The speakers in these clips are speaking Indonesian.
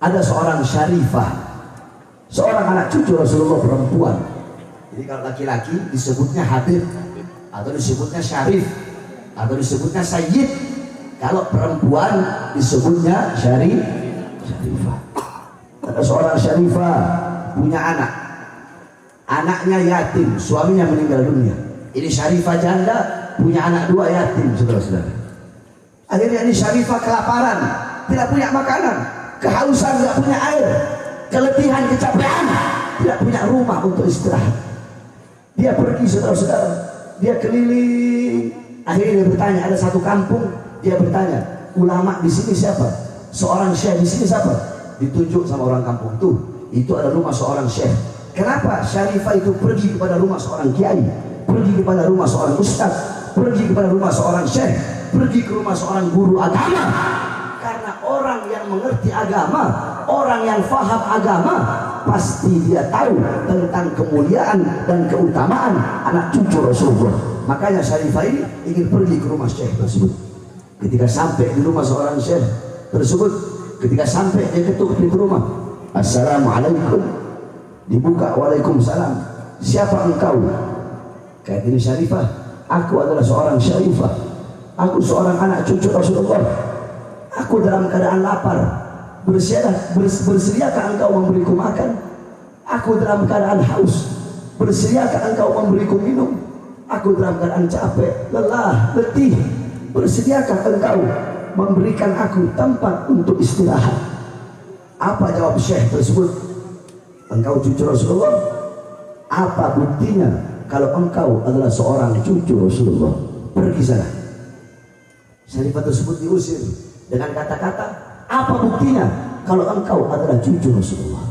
ada seorang syarifah, seorang anak cucu Rasulullah perempuan. Jadi kalau laki-laki disebutnya Habib, atau disebutnya Syarif, atau disebutnya Sayyid. Kalau perempuan disebutnya Syarifah. Ada seorang syarifah punya anak, anaknya yatim, suaminya meninggal dunia. Ini syarifah janda punya anak 2 yatim, saudara-saudara. Akhirnya ini syarifah kelaparan, tidak punya makanan, kehausan, tidak punya air, keletihan, kecapean, tidak punya rumah untuk istirahat. Dia pergi, saudara-saudara, dia keliling. Akhirnya dia bertanya, ada satu kampung, dia bertanya, ulama di sini siapa? Seorang syekh di sini siapa? Ditunjuk sama orang kampung tuh, itu ada rumah seorang syekh. Kenapa syarifah itu pergi kepada rumah seorang kiai, pergi kepada rumah seorang ustaz, pergi kepada rumah seorang syekh, pergi ke rumah seorang guru agama? Karena orang yang mengerti agama, orang yang faham agama, pasti dia tahu tentang kemuliaan dan keutamaan anak cucu Rasulullah. Makanya syarifah ini ingin pergi ke rumah syekh tersebut. Ketika sampai di rumah seorang syekh tersebut, ketika sampai dia ketuk pintu rumah, assalamualaikum. Dibuka, waalaikumsalam. Siapa engkau? Kata ini syarifah, aku adalah seorang syarifah, aku seorang anak cucu Rasulullah. Aku dalam keadaan lapar, bersediakah engkau memberiku makan? Aku dalam keadaan haus, bersediakah engkau memberiku minum? Aku dalam keadaan capek, lelah, letih, bersediakah engkau memberikan aku tempat untuk istirahat? Apa jawab syekh tersebut? Engkau cucu Rasulullah. Apa buktinya kalau engkau adalah seorang cucu Rasulullah? Pergi sana. Syarifah tersebut diusir dengan kata-kata, apa buktinya kalau engkau adalah cucu Rasulullah?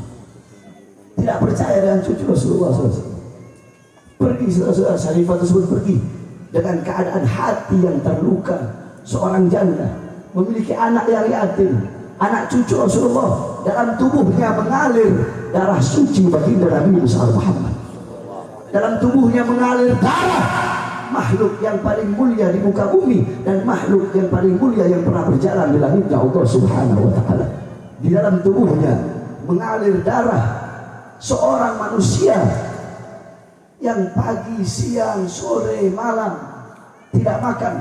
Tidak percaya dengan cucu Rasulullah. Pergi, saudara-saudara. Syarifah tersebut pergi dengan keadaan hati yang terluka. Seorang janda memiliki anak yang yatim, anak cucu Rasulullah, dalam tubuhnya mengalir darah suci baginda Nabi Muhammad. Dalam tubuhnya mengalir darah makhluk yang paling mulia di muka bumi dan makhluk yang paling mulia yang pernah berjalan di langitnya Allah Subhanahu wa taala. Di dalam tubuhnya mengalir darah seorang manusia yang pagi, siang, sore, malam tidak makan,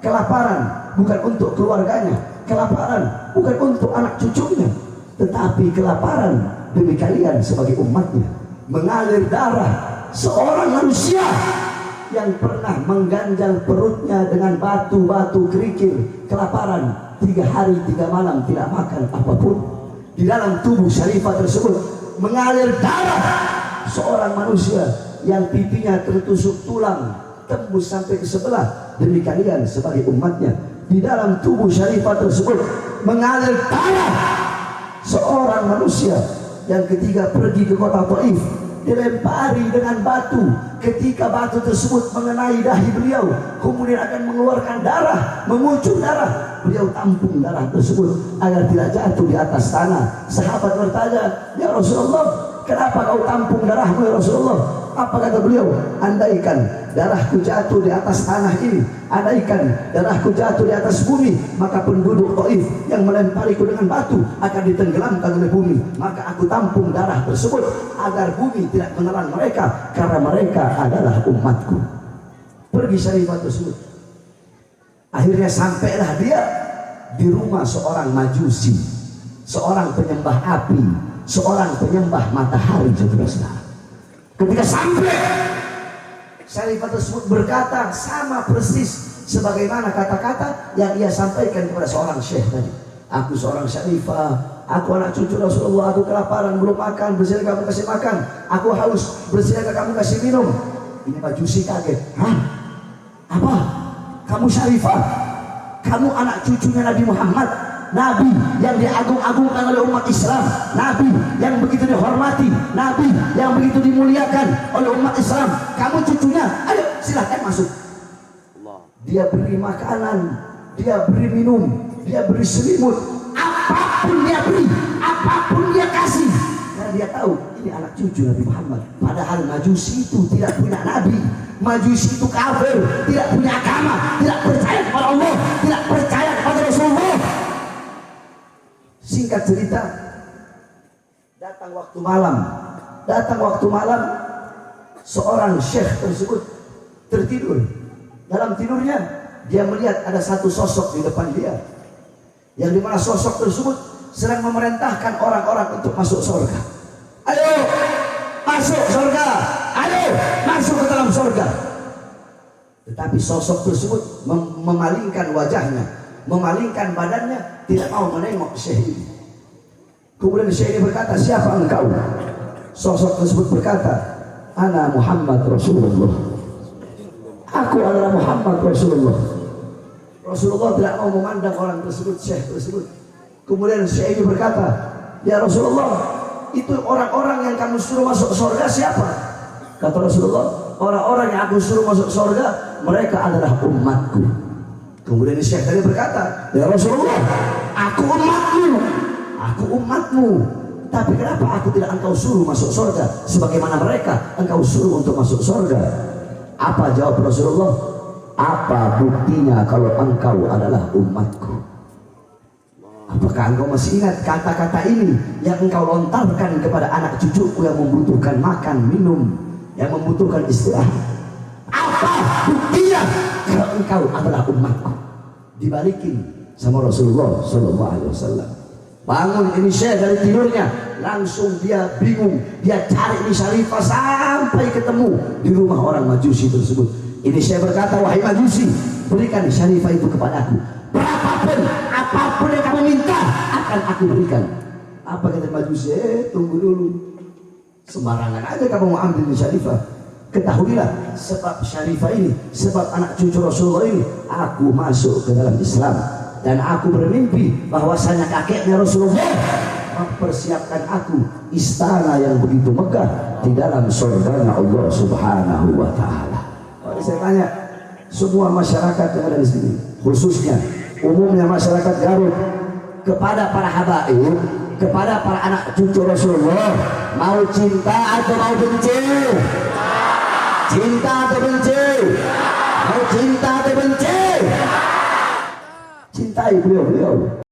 kelaparan bukan untuk keluarganya, kelaparan bukan untuk anak cucunya, tetapi kelaparan demi kalian sebagai umatnya. Mengalir darah seorang manusia yang pernah mengganjal perutnya dengan batu-batu kerikil, kelaparan 3 hari 3 malam tidak makan apapun. Di dalam tubuh syarifah tersebut mengalir darah seorang manusia yang pipinya tertusuk tulang tembus sampai ke sebelah demi kalian sebagai umatnya. Di dalam tubuh syarifah tersebut mengalir darah seorang manusia yang ketika pergi ke kota Taif dilempari dengan batu. Ketika batu tersebut mengenai dahi beliau, kemudian akan mengeluarkan darah, memuncul darah, beliau tampung darah tersebut agar tidak jatuh di atas tanah. Sahabat bertanya, ya Rasulullah, kenapa kau tampung darahmu ya Rasulullah? Apa kata beliau? Andaikan darahku jatuh di atas tanah ini, andaikan darahku jatuh di atas bumi, maka penduduk Taif yang melempariku dengan batu akan ditenggelamkan oleh bumi. Maka aku tampung darah tersebut agar bumi tidak menelan mereka, karena mereka adalah umatku. Pergi syarifah tersebut. Akhirnya sampailah dia di rumah seorang majusi, seorang penyembah api, seorang penyembah matahari, saudara-saudara. Ketika sampai, syarifah tersebut berkata sama persis sebagaimana kata-kata yang ia sampaikan kepada seorang syekh tadi. Aku seorang syarifah, aku anak cucu Rasulullah, aku kelaparan belum makan, bersedia kamu kasih makan, aku haus, bersedia kamu kasih minum. Ini majusi kaget. Hah? Apa? Kamu syarifah? Kamu anak cucunya Nabi Muhammad, Nabi yang diagung-agungkan oleh umat Islam, Nabi yang begitu dihormati, Nabi yang begitu dimuliakan oleh umat Islam. Kamu cucunya, ayo silahkan masuk. Dia beri makanan, dia beri minum, dia beri selimut, apapun dia beri, apapun dia kasih, karena dia tahu ini anak cucu Nabi Muhammad. Padahal majusi itu tidak punya nabi, majusi itu kafir, tidak punya agama, tidak percaya kepada Allah, tidak percaya kepada Rasulullah. Singkat cerita, Datang waktu malam, seorang syekh tersebut tertidur. Dalam tidurnya dia melihat ada satu sosok di depan dia, yang dimana sosok tersebut sedang memerintahkan orang-orang untuk masuk surga. Ayo masuk surga, ayo masuk ke dalam surga. Tetapi sosok tersebut memalingkan wajahnya, memalingkan badannya, tidak mau menengok syekh ini. Kemudian syekh ini berkata, siapa engkau? Sosok tersebut berkata, ana Muhammad Rasulullah. Aku adalah Muhammad Rasulullah. Rasulullah tidak mau memandang orang tersebut, syekh tersebut. Kemudian syekh ini berkata, ya Rasulullah, itu orang-orang yang kamu suruh masuk surga siapa? Kata Rasulullah, orang-orang yang aku suruh masuk surga, mereka adalah umatku. Kemudian syekh tadi berkata, ya Rasulullah, aku umatmu. Tapi kenapa aku tidak engkau suruh masuk surga sebagaimana mereka engkau suruh untuk masuk surga? Apa jawab Rasulullah? Apa buktinya kalau engkau adalah umatku? Apakah engkau masih ingat kata-kata ini yang engkau lontarkan kepada anak cucuku yang membutuhkan makan, minum, yang membutuhkan istirahat? Apa buktinya kalau engkau adalah umatku? Dibalikin sama Rasulullah SAW. Bangun ini syekh dari tidurnya, langsung dia bingung, dia cari ini Syarifah sampai ketemu di rumah orang Majusi tersebut. Ini syekh berkata, wahai Majusi, berikan Syarifah itu kepadaku. Berapapun, apapun yang kamu minta akan aku berikan. Apa kata Majusi? Tunggu dulu, sembarangan aja kamu mau ambil di Syarifah. Ketahuilah, sebab Syarifah ini, sebab anak cucu Rasulullah ini, aku masuk ke dalam Islam. Dan aku bermimpi bahwasanya kakeknya Rasulullah mempersiapkan aku istana yang begitu megah di dalam surga Allah Subhanahu wa Ta'ala. Kalau saya tanya semua masyarakat yang ada di sini, khususnya umumnya masyarakat Garut, kepada para habaib, kepada para anak cucu Rasulullah, mau cinta atau mau benci? Cinta atau benci? Mau cinta atau benci? Cintai beliau-beliau.